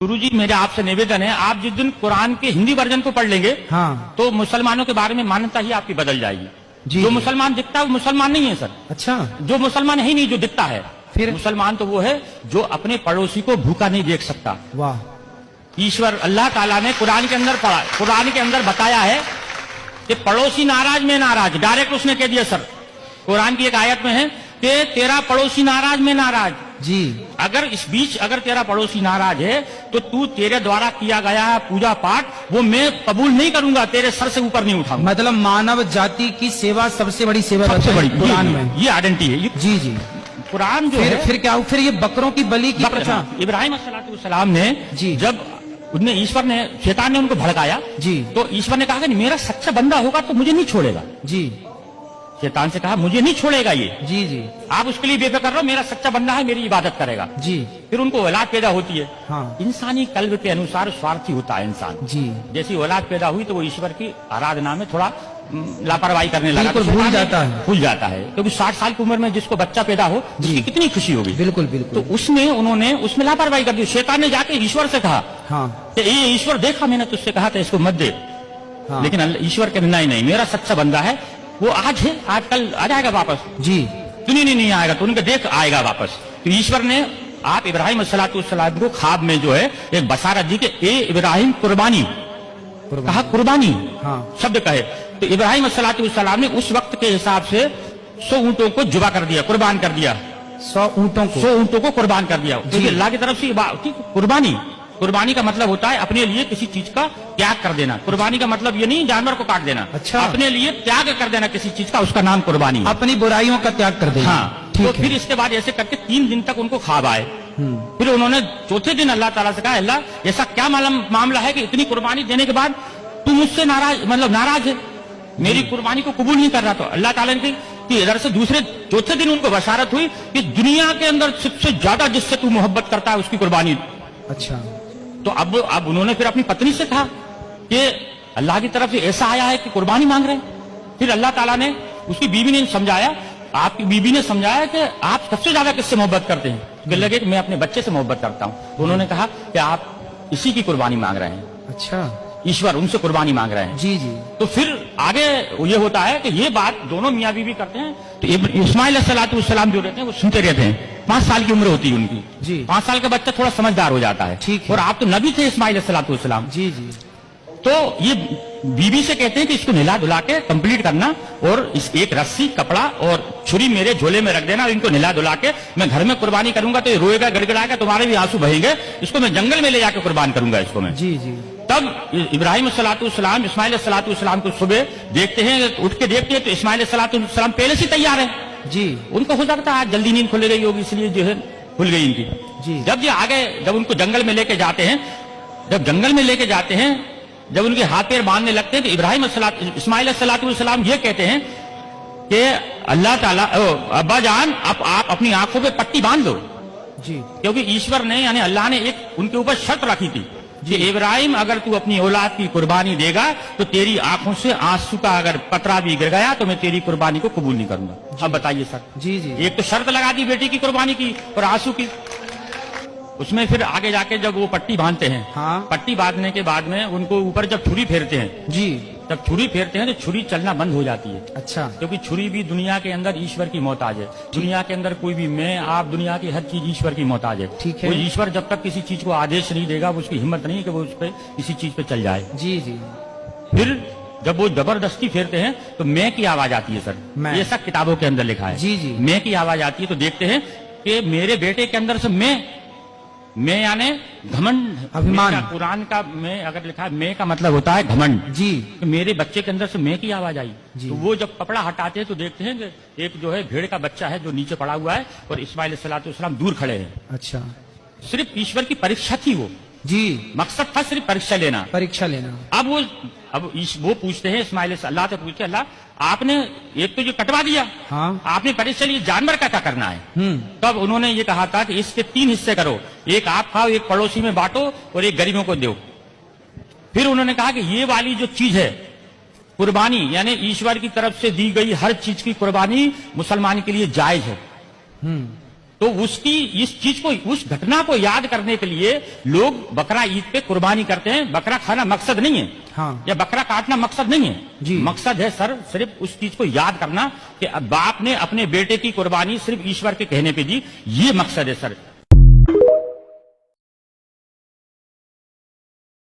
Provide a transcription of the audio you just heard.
गुरुजी मेरे आपसे निवेदन है, आप जिस दिन कुरान के हिंदी वर्जन को पढ़ लेंगे हाँ तो मुसलमानों के बारे में मान्यता ही आपकी बदल जाएगी। जी जो मुसलमान दिखता है वो मुसलमान नहीं है सर। अच्छा जो मुसलमान है ही नहीं, जो दिखता है। फिर मुसलमान तो वो है जो अपने पड़ोसी को भूखा नहीं देख सकता। वाह। ईश्वर अल्लाह ताला ने कुरान के अंदर पढ़ा, कुरान के अंदर बताया है कि पड़ोसी नाराज में नाराज, डायरेक्ट उसने कह दिया सर। कुरान की एक आयत में है कि तेरा पड़ोसी नाराज में नाराज। जी अगर इस बीच अगर तेरा पड़ोसी नाराज है तो तू तेरे द्वारा किया गया पूजा पाठ वो मैं कबूल नहीं करूंगा, तेरे सर से ऊपर नहीं उठाऊंगा। मतलब मानव जाति की सेवा सबसे बड़ी सेवा सबसे बड़ी कुरान में ये आइडेंटिटी है। जी जी। कुरान जो है फिर क्या, फिर ये बकरों की बलि की प्रथा। इब्राहिम अलैहिस्सलाम ने जी जब उन्हें ईश्वर ने शैतान ने उनको भड़काया जी तो ईश्वर ने कहा कि मेरा सच्चा बंदा होगा तो मुझे नहीं छोड़ेगा। जी शैतान से कहा मुझे नहीं छोड़ेगा ये, जी जी आप उसके लिए बेफिक्र रहो, मेरा सच्चा बंदा है, मेरी इबादत करेगा। जी। फिर उनको औलाद पैदा होती है। हाँ इंसानी कल्ब के अनुसार स्वार्थी होता है इंसान। जी। जैसी औलाद पैदा हुई तो वो ईश्वर की आराधना में थोड़ा लापरवाही करने लगा, बिल्कुल भूल जाता है क्योंकि 60 साल की उम्र में जिसको बच्चा पैदा हो उसकी कितनी खुशी होगी। बिल्कुल बिल्कुल। तो उन्होंने उसमें लापरवाही कर दी। शैतान ने जाके ईश्वर से कहा हाँ कि ये ईश्वर देखा मैंने तुझसे कहा था इसको मत दे। हाँ लेकिन ईश्वर के नहीं, मेरा सच्चा बंदा है, वो आज है, आज कल आ जाएगा वापस। जी। सुनी नहीं आएगा तो उनके देख आएगा वापस। तो ईश्वर ने आप इब्राहिम अलैहिस्सलाम को ख्वाब में जो है एक बसारत दी कि ए इब्राहिम कुर्बानी, कहा कुर्बानी हाँ शब्द कहे तो इब्राहिम अलैहिस्सलाम ने उस वक्त के हिसाब से 100 ऊंटों को जुबा कर दिया, कुर्बान कर दिया। 100 ऊंटों को कुर्बान कर दिया। तो अल्लाह की तरफ से कुर्बानी, कुर्बानी का मतलब होता है अपने लिए किसी चीज का त्याग कर देना। कुर्बानी का मतलब ये नहीं जानवर को काट देना। अच्छा। अपने लिए त्याग कर देना किसी चीज का, उसका नाम कुर्बानी। अपनी बुराइयों का त्याग कर देना। हाँ। तो फिर इसके बाद ऐसे करके 3 दिन तक उनको ख्वाब आए। फिर उन्होंने चौथे दिन अल्लाह ताला से कहा अल्लाह ऐसा क्या मामला है कि इतनी कुर्बानी देने के बाद तू मुझसे नाराज है, मेरी कुर्बानी को कबूल नहीं कर रहा। तो अल्लाह ताला ने कि इधर से चौथे दिन उनको बशारत हुई कि दुनिया के अंदर सबसे ज्यादा जिससे तू मोहब्बत करता है उसकी कुर्बानी। अच्छा। तो अब उन्होंने फिर अपनी पत्नी से कहा कि अल्लाह की तरफ से ऐसा आया है कि कुर्बानी मांग रहे हैं। फिर अल्लाह ताला ने उसकी बीवी ने समझाया, आपकी बीवी ने समझाया कि आप सबसे ज्यादा किससे मोहब्बत करते हैं? तो लगे कि मैं अपने बच्चे से मोहब्बत करता हूं। तो उन्होंने कहा कि आप इसी की कुर्बानी मांग रहे हैं। अच्छा। ईश्वर उनसे कुर्बानी मांग रहे हैं। जी जी। तो फिर आगे ये होता है कि ये बात दोनों मियाँ बीवी करते हैं। तो इस्माइल अलैहिस्सलाम जो रहते हैं वो सुनते रहते हैं। 5 साल की उम्र होती है उनकी जी। 5 साल का बच्चा थोड़ा समझदार हो जाता है। ठीक है। और आप तो नबी थे इस्माइल अलैहिस्सलाम। जी जी। तो ये बीवी से कहते हैं कि इसको नहला धुला के कंप्लीट करना और इस एक रस्सी कपड़ा और छुरी मेरे झोले में रख देना, इनको नहला धुला के मैं घर में कुर्बानी करूंगा तो ये रोएगा गड़गड़ाएगा, तुम्हारे भी आंसू बहेंगे, इसको मैं जंगल में ले जाकर कुर्बान करूंगा इसको मैं। जी जी। तब इब्राहिम इस्माइल अलैहिस्सलाम को सुबह देखते हैं, उठ के देखते हैं तो इस्माइल अलैहिस्सलाम पहले से तैयार है। जी। उनको हो सकता है जल्दी नींद खुल गई होगी इसलिए जो है खुल गई इनकी। जी। जब ये आगे जब उनको जंगल में लेके जाते हैं, जब उनके हाथ पैर बांधने लगते हैं तो इस्माइल अलैहिस्सलाम ये कहते हैं कि अल्लाह ताला अब्बा जान आप अपनी आंखों पे पट्टी बांध दो। जी। क्योंकि ईश्वर ने यानी अल्लाह ने एक उनके ऊपर शर्त रखी थी कि इब्राहिम अगर तू अपनी औलाद की कुर्बानी देगा तो तेरी आंखों से आंसू का अगर कतरा भी गिर गया तो मैं तेरी कुर्बानी को कबूल नहीं करूंगा। अब बताइए सर। जी जी। एक तो शर्त लगा दी बेटी की कुर्बानी की और आंसू की। उसमें फिर आगे जाके जब वो पट्टी बांधते हैं, हाँ। पट्टी बांधने के बाद में उनको ऊपर जब छुरी फेरते हैं, जी, जब छुरी फेरते हैं तो छुरी चलना बंद हो जाती है। अच्छा। क्योंकि छुरी भी दुनिया के अंदर ईश्वर की मोहताज है। दुनिया के अंदर कोई भी मैं आप दुनिया की हर चीज ईश्वर की मोहताज है। ठीक है। वो ईश्वर जब तक किसी चीज को आदेश नहीं देगा उसकी हिम्मत नहीं है कि वो उस पर किसी चीज पे चल जाए। जी जी। फिर जब वो जबरदस्ती फेरते हैं तो मैं की आवाज आती है सर। ये सब किताबों के अंदर लिखा है। जी जी। मैं की आवाज आती है तो देखते हैं कि मेरे बेटे के अंदर से मैं यानी घमंड, अभिमान। कुरान का मैं अगर लिखा है मैं का मतलब होता है घमंड। जी। तो मेरे बच्चे के अंदर से मैं की आवाज आई। तो वो जब कपड़ा हटाते हैं तो देखते हैं कि एक जो है भेड़ का बच्चा है जो नीचे पड़ा हुआ है और इस्माइल अलैहिस्सलाम दूर खड़े हैं। अच्छा। सिर्फ ईश्वर की परीक्षा थी वो। जी। मकसद था सिर्फ परीक्षा लेना। अब वो पूछते हैं इस्माइल अल्लाह से पूछते अल्लाह आपने एक तो जो कटवा दिया, हाँ। आपने परीक्षा ली, जानवर का क्या करना है? तब उन्होंने ये कहा था कि इसके 3 हिस्से करो, एक आप खाओ, एक पड़ोसी में बांटो और एक गरीबों को दो। फिर उन्होंने कहा कि ये वाली जो चीज है कुर्बानी यानी ईश्वर की तरफ से दी गई हर चीज की कुर्बानी मुसलमान के लिए जायज है। तो उसकी इस चीज को, उस घटना को याद करने के लिए लोग बकरा ईद पे कुर्बानी करते हैं। बकरा खाना मकसद नहीं है, हाँ। या बकरा काटना मकसद नहीं है जी। मकसद है सर सिर्फ उस चीज को याद करना कि अब बाप ने अपने बेटे की कुर्बानी सिर्फ ईश्वर के कहने पे दी, ये मकसद है सर।